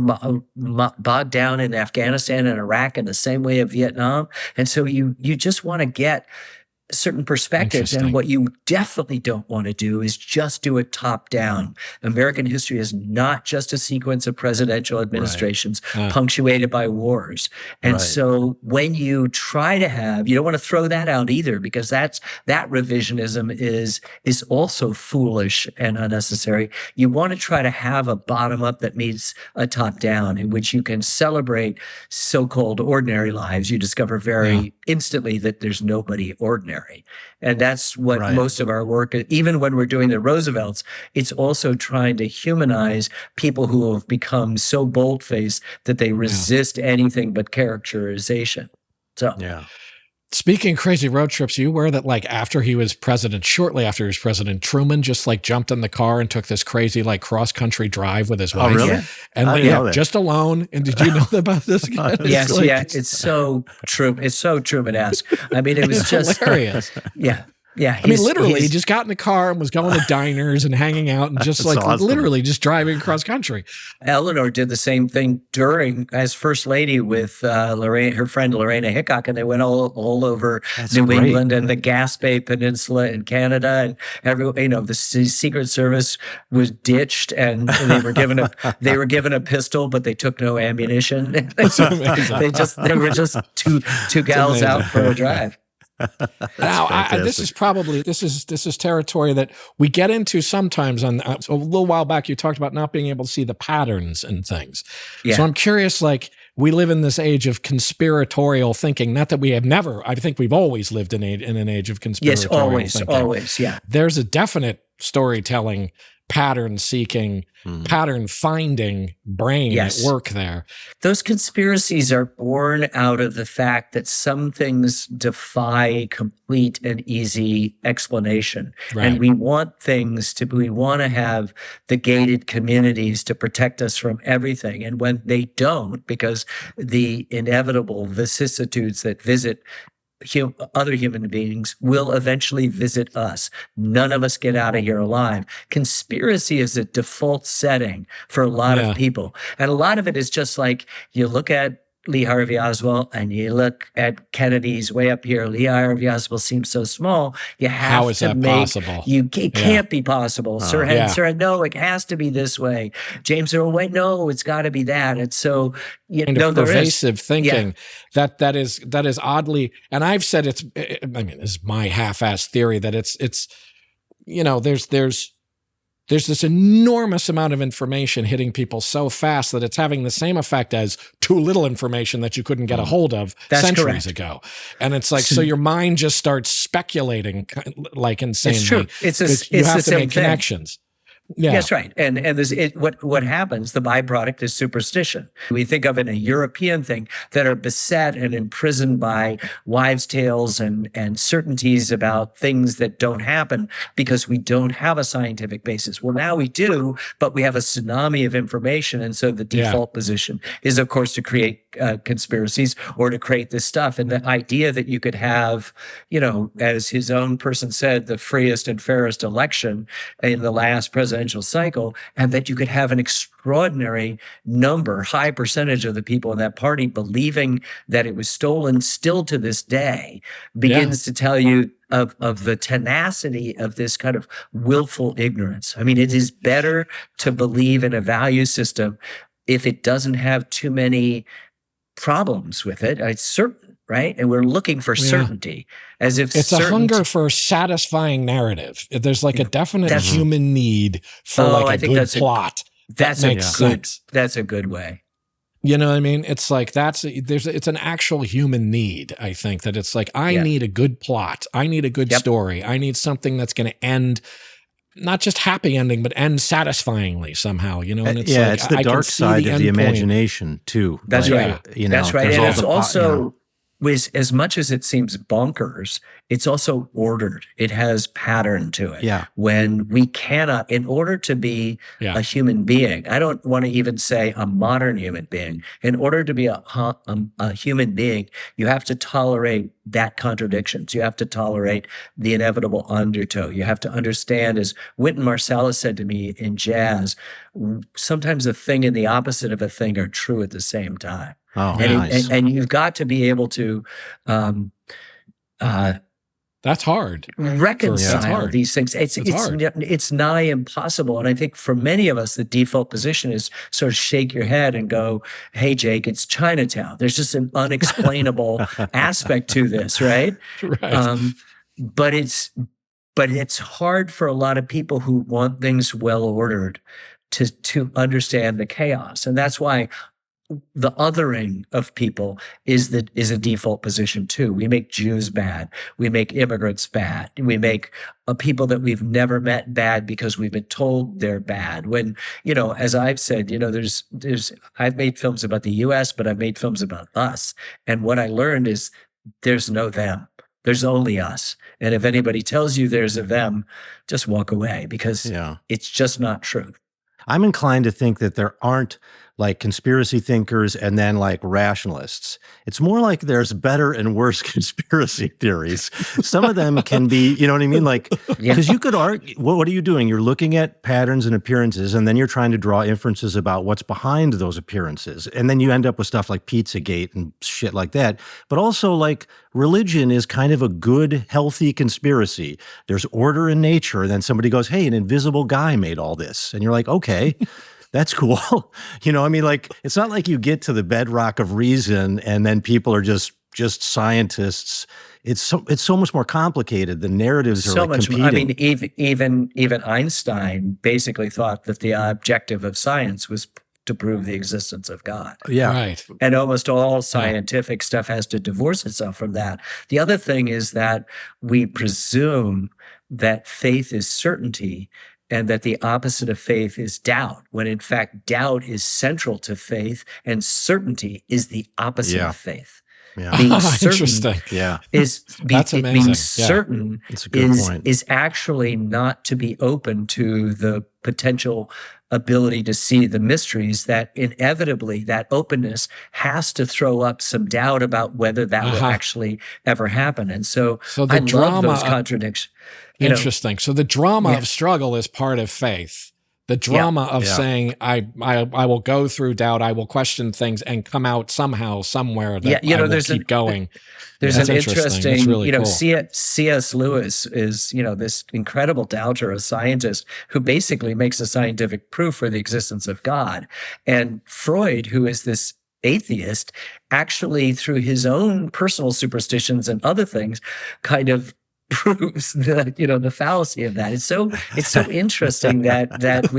bogged down in Afghanistan and Iraq in the same way of Vietnam. And so you just want to get certain perspectives. And what you definitely don't want to do is just do it top down. American history is not just a sequence of presidential administrations punctuated by wars. And so when you try to have, you don't want to throw that out either, because that revisionism is also foolish and unnecessary. You want to try to have a bottom up that meets a top down, in which you can celebrate so-called ordinary lives. You discover very instantly that there's nobody ordinary. extraordinary. And that's what Right. most of our work, even when we're doing the Roosevelts, it's also trying to humanize people who have become so bold-faced that they resist anything but characterization. So, Yeah. Speaking of crazy road trips, you aware that like after he was president, shortly after he was president, Truman just like jumped in the car and took this crazy like cross country drive with his wife. Oh, really? Yeah. And I didn't know that. just alone. And did you know about this? yes, like- yeah, it's so true. It's so Truman-esque. I mean, it was It's just hilarious. yeah. Yeah, I mean, literally, he just got in the car and was going to diners and hanging out and just That's like awesome. literally just driving across country. Eleanor did the same thing as first lady with her friend Lorena Hickok, and they went all over That's New great. England and the Gaspé Peninsula in Canada, and the Secret Service was ditched, and they were given a pistol, but they took no ammunition. amazing. they were just two gals out for a drive. Now, this is territory that we get into sometimes. On a little while back, you talked about not being able to see the patterns and things. Yeah. So I'm curious, like we live in this age of conspiratorial thinking. Not that we have never. I think we've always lived in an age of conspiratorial Yes, thinking. always, yeah. There's a definite storytelling, pattern seeking, pattern finding brain Yes. at work there. Those conspiracies are born out of the fact that some things defy complete and easy explanation. Right. And we want to have the gated communities to protect us from everything. And when they don't, because the inevitable vicissitudes that visit other human beings will eventually visit us. None of us get out of here alive. Conspiracy is a default setting for a lot of people. And a lot of it is just like you look at Lee Harvey Oswald and you look at Kennedy's way up here. Lee Harvey Oswald seems so small. You have How is to that make possible? it can't be possible. Sirhan, no, it has to be this way. James Earl, wait, no, it's got to be that. And so kind of pervasive thinking that is oddly, and I've said I mean, this is my half-assed theory that it's there's this enormous amount of information hitting people so fast that it's having the same effect as too little information that you couldn't get a hold of centuries ago. And it's like, so your mind just starts speculating like insanely. It's true. It's you have the to same make thing. connections. Yeah. That's right. And what happens, the byproduct is superstition. We think of it in a European thing that are beset and imprisoned by wives' tales and certainties about things that don't happen because we don't have a scientific basis. Well, now we do, but we have a tsunami of information. And so the default position is, of course, to create conspiracies or to create this stuff. And the idea that you could have, as his own person said, the freest and fairest election in the last presidential cycle, and that you could have an extraordinary high percentage of the people in that party believing that it was stolen still to this day begins to tell you of the tenacity of this kind of willful ignorance. I mean, it is better to believe in a value system if it doesn't have too many problems with it. It's certain. Right. And we're looking for certainty as if it's a hunger for satisfying narrative. There's like a definite human need for like a good plot. That's makes sense. That's a good way. You know what I mean? It's like it's an actual human need. I think that it's like, I need a good plot. I need a good story. I need something that's going to end not just happy ending, but end satisfyingly somehow, and it's it's the dark side of the imagination too. That's right. That's right. And it's also, as much as it seems bonkers, it's also ordered. It has pattern to it. Yeah. When we cannot, in order to be a human being, I don't want to even say a modern human being. In order to be a human being, you have to tolerate that contradictions. You have to tolerate the inevitable undertow. You have to understand, as Wynton Marsalis said to me in jazz, sometimes a thing and the opposite of a thing are true at the same time. Oh, nice. And you've got to be able to that's hard. Reconcile these things. It's nigh impossible. And I think for many of us, the default position is sort of shake your head and go, hey, Jake, it's Chinatown. There's just an unexplainable aspect to this, right? Right. But it's hard for a lot of people who want things well ordered to understand the chaos. And that's why the othering of people is a default position too. We make Jews bad. We make immigrants bad. We make people that we've never met bad because we've been told they're bad. When, as I've said, I've made films about the US, but I've made films about us. And what I learned is there's no them. There's only us. And if anybody tells you there's a them, just walk away, because it's just not true. I'm inclined to think that there aren't like conspiracy thinkers and then like rationalists. It's more like there's better and worse conspiracy theories. Some of them can be, you know what I mean? Like, because you could argue, what are you doing? You're looking at patterns and appearances, and then you're trying to draw inferences about what's behind those appearances. And then you end up with stuff like Pizzagate and shit like that. But also, like, religion is kind of a good, healthy conspiracy. There's order in nature. And then somebody goes, hey, an invisible guy made all this. And you're like, okay. That's cool. Like, it's not like you get to the bedrock of reason and then people are just scientists. It's so much more complicated. The narratives are like competing. I mean, even Einstein basically thought that the objective of science was to prove the existence of God. Yeah. Right. And almost all scientific stuff has to divorce itself from that. The other thing is that we presume that faith is certainty, and that the opposite of faith is doubt, when in fact doubt is central to faith, and certainty is the opposite of faith. Yeah. Being certain Interesting. Yeah. That's amazing. Being certain It's a good point. is actually not to be open to the potential ability to see the mysteries, that inevitably that openness has to throw up some doubt about whether that will actually ever happen. And so the I drama love those contradictions. Interesting. So the drama of struggle is part of faith. The drama of saying, I will go through doubt, I will question things and come out somehow, somewhere that I will keep going. There's an interesting, really cool. C.S. Lewis is, this incredible doubter, a scientist who basically makes a scientific proof for the existence of God. And Freud, who is this atheist, actually through his own personal superstitions and other things, kind of proves that, the fallacy of that. It's so interesting that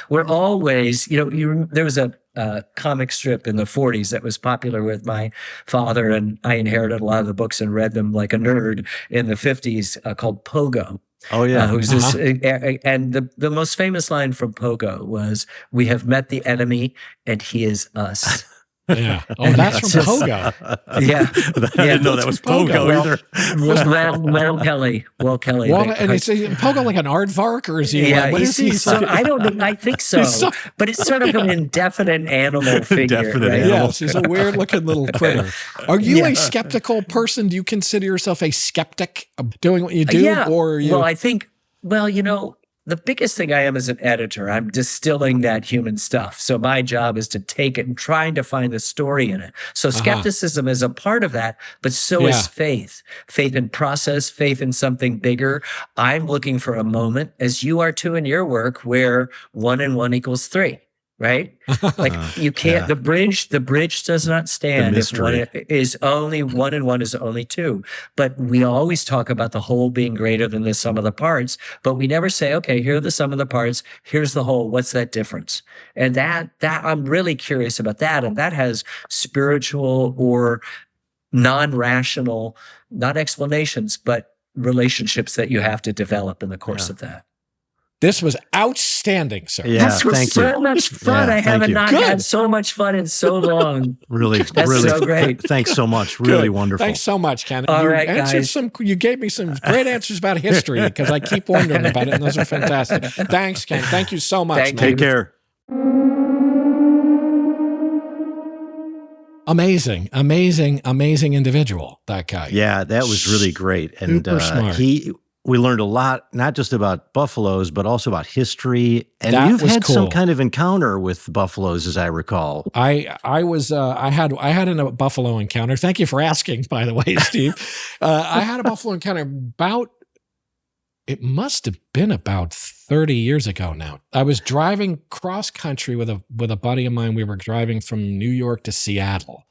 we're always, there was a comic strip in the 40s that was popular with my father, and I inherited a lot of the books and read them like a nerd in the 50s, called Pogo. Oh yeah. Who's this? And the most famous line from Pogo was, "We have met the enemy, and he is us." Yeah. Oh, that's from Pogo. Yeah. I didn't know that was Pogo either. Well, Kelly. And is Pogo like an aardvark, or is he? Yeah, what is he? I don't think. I think so. But it's sort of an indefinite animal figure. Indefinite right? animal. Yes, he's a weird-looking little critter. Are you a skeptical person? Do you consider yourself a skeptic of doing what you do? Yeah. Or are you? Well, I think. Well, the biggest thing I am as an editor, I'm distilling that human stuff. So my job is to take it and trying to find the story in it. So skepticism is a part of that, but so is faith. Faith in process, faith in something bigger. I'm looking for a moment, as you are too in your work, where 1 and 1 equals 3. Right? Like you can't, the bridge does not stand if 1 is only 1 and 1 is only 2. But we always talk about the whole being greater than the sum of the parts, but we never say, okay, here are the sum of the parts, here's the whole, what's that difference? And that I'm really curious about that. And that has spiritual or non-rational, not explanations, but relationships that you have to develop in the course of that. This was outstanding, sir. Yeah, this was so much fun. I haven't had so much fun in so long. Really, That's so great. Thanks so much. Really wonderful. Thanks so much, Ken. All right, guys. You gave me some great answers about history, because I keep wondering about it, and those are fantastic. Thanks, Ken. Thank you so much. Take care. Amazing individual, that guy. Yeah, that was really great. And super smart. We learned a lot, not just about buffaloes, but also about history. And That you've was had cool. some kind of encounter with buffaloes, as I recall. I had a buffalo encounter. Thank you for asking, by the way, Steve. I had a buffalo encounter it must have been about 30 years ago now. I was driving cross country with a buddy of mine. We were driving from New York to Seattle.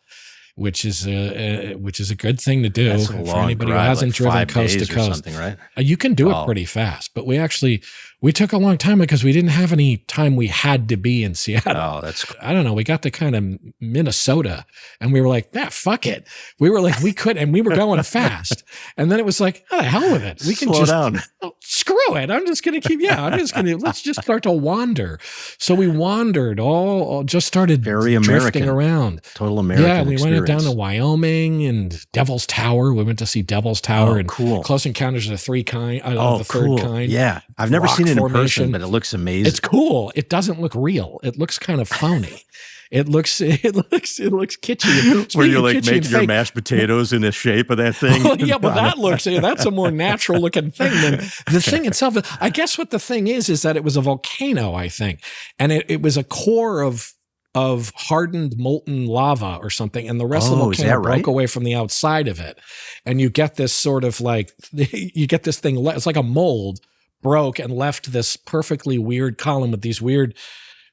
which is a good thing to do That's a for long anybody who drive, hasn't like driven 5 coast to days or coast. something, right? You can do it Wow. pretty fast, but we took a long time because we didn't have any time we had to be in Seattle. Oh, that's I don't know. We got to kind of Minnesota and we were like, fuck it. We were like, we could, and we were going fast. And then it was like, oh, the hell with it. We can slow just down. screw it. I'm just going to let's just start to wander. So we wandered all just started Very drifting American. around. Total American Yeah, we went down experience. to Wyoming and Devil's Tower. We went to see Devil's Tower and cool. Close Encounters of the Third Kind. Cool. Yeah, I've never Rock seen it in formation. person, but it looks amazing. It's cool. It doesn't look real. It looks kind of phony. It looks kitschy. Where Speaking you of like kitschy make and your fake- mashed potatoes in the shape of that thing. Well, yeah, but that's a more natural looking thing than the thing itself. I guess what the thing is that it was a volcano, I think, and it was a core of hardened molten lava or something, and the rest of the is volcano that right? broke away from the outside of it, and you get this sort of like you get this thing. It's like a mold broke and left this perfectly weird column with these weird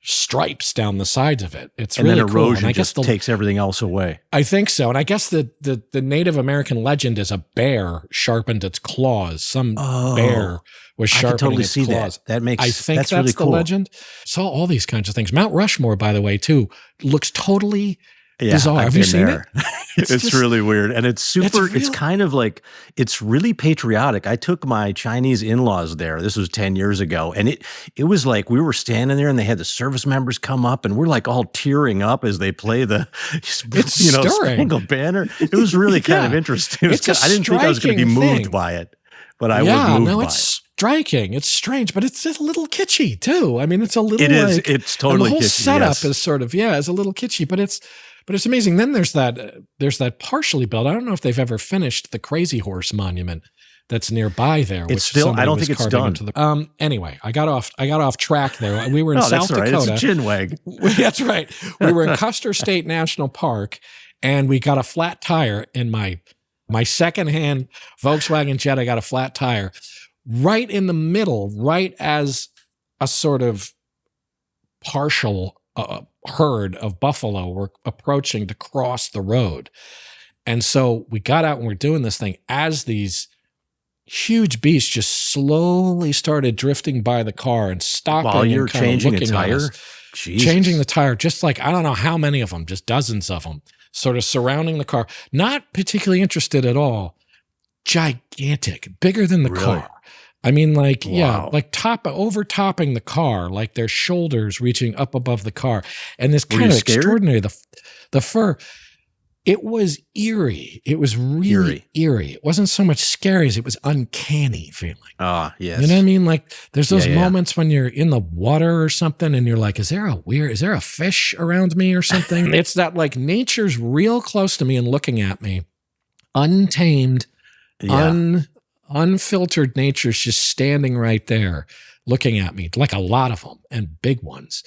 stripes down the sides of it. It's and really then cool. erosion And I guess just takes everything else away. I think so. And I guess the Native American legend is a bear sharpened its claws. Some bear was I can sharpening totally its see claws. that. I think that's really the cool. legend. Saw all these kinds of things. Mount Rushmore, by the way, too, looks totally bizarre. I've Have you been seen there. it? It's just- really weird. And it's super, it's real- kind of like, it's really patriotic. I took my Chinese in-laws there. This was 10 years ago. And it was like, we were standing there and they had the service members come up and we're like all tearing up as they play the, It's stirring. Spangled Banner. It was really kind of Yeah. interesting. It was It's a I didn't think I was going to be striking moved thing. by it, but I was yeah, moved no, by it's it. striking. It's strange, but it's a little kitschy too. I mean, it's a little It is. like, It's and totally the whole kitschy, setup yes. is sort of is a little kitschy, but it's amazing. Then there's that partially built. I don't know if they've ever finished the Crazy Horse Monument that's nearby there. It's still- I don't think it's done. Anyway, I got off track there. We were in No, South that's all right. Dakota. It's a Chinwag. That's right. We were in Custer State National Park, and we got a flat tire in my secondhand Volkswagen Jet. I got a flat tire right in the middle, right as a sort of partial herd of buffalo were approaching to cross the road. And so we got out and we're doing this thing as these huge beasts just slowly started drifting by the car and stopping. While you're and kind of changing a looking at tire? us. Jesus. Changing the tire, just like, I don't know how many of them, just dozens of them, sort of surrounding the car. Not particularly interested at all. Gigantic, bigger than the Really? car. I mean, like, Wow. like overtopping the car, like their shoulders reaching up above the car. And this Were kind you of scared? extraordinary, the fur. It was eerie. It was really eerie. It wasn't so much scary as it was uncanny feeling. Ah, yes. You know what I mean? Like there's those Yeah, yeah. moments when you're in the water or something and you're like, is there a fish around me or something? It's that like nature's real close to me and looking at me, untamed, Yeah. unfiltered nature's just standing right there looking at me, like a lot of them and big ones.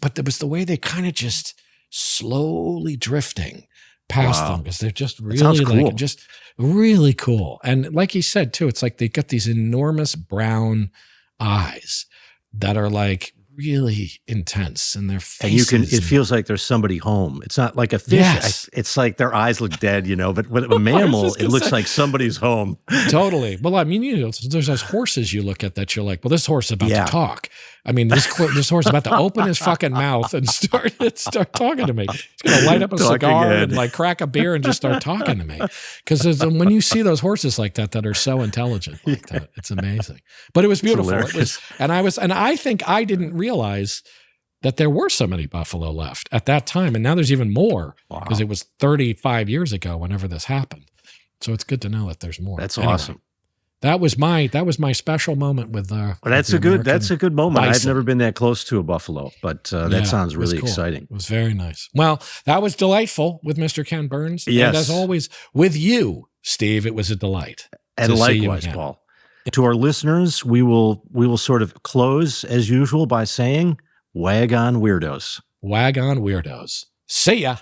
But there was the way they kind of just slowly drifting past Wow. them because they're just sounds really cool. like just really cool. And like he said too, it's like they got these enormous brown eyes that are like really intense and their faces. And it feels like there's somebody home. It's not like a fish. Yes. It's like their eyes look dead, but with a mammal, just it gonna looks say- like somebody's home. Totally. Well, I mean, there's those horses you look at that you're like, well, this horse is about Yeah. to talk. I mean, this horse is about to open his fucking mouth and start talking to me. He's going to light up a Talk cigar again. and like crack a beer and just start talking to me. Because when you see those horses like that are so intelligent like that, it's amazing. But it was beautiful. hilarious. And I think I didn't realize that there were so many buffalo left at that time. And now there's even more because it was 35 years ago whenever this happened. So it's good to know that there's more. That's Anyway, awesome. That was my special moment with Well, that's a good moment. I've bison. never been that close to a buffalo, but Yeah, that sounds it was really cool. exciting. It was very nice. Well, that was delightful with Mr. Ken Burns. Yes. And as always, with you, Steve, it was a delight. And to see you likewise, again. Paul. To our listeners, we will sort of close as usual by saying, "Wag on weirdos." Wag on weirdos. See ya.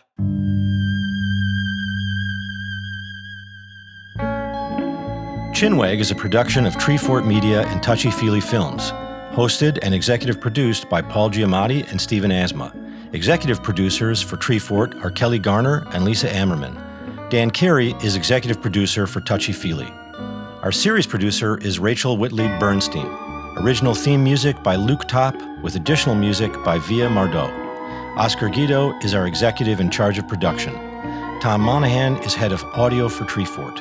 Chinwag is a production of Treefort Media and Touchy Feely Films, hosted and executive produced by Paul Giamatti and Stephen Asma, Executive producers for Tree Fort are Kelly Garner and Lisa Ammerman. Dan Carey is executive producer for Touchy Feely. Our series producer is Rachel Whitley Bernstein. Original theme music by Luke Top, with additional music by Via Mardot. Oscar Guido is our executive in charge of production. Tom Monahan is head of audio for Tree Fort.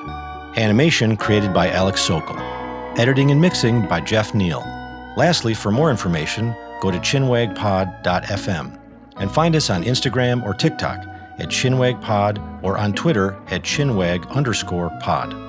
Animation created by Alex Sokol. Editing and mixing by Jeff Neal. Lastly, for more information, go to chinwagpod.fm and find us on Instagram or TikTok at chinwagpod or on Twitter at chinwag_pod.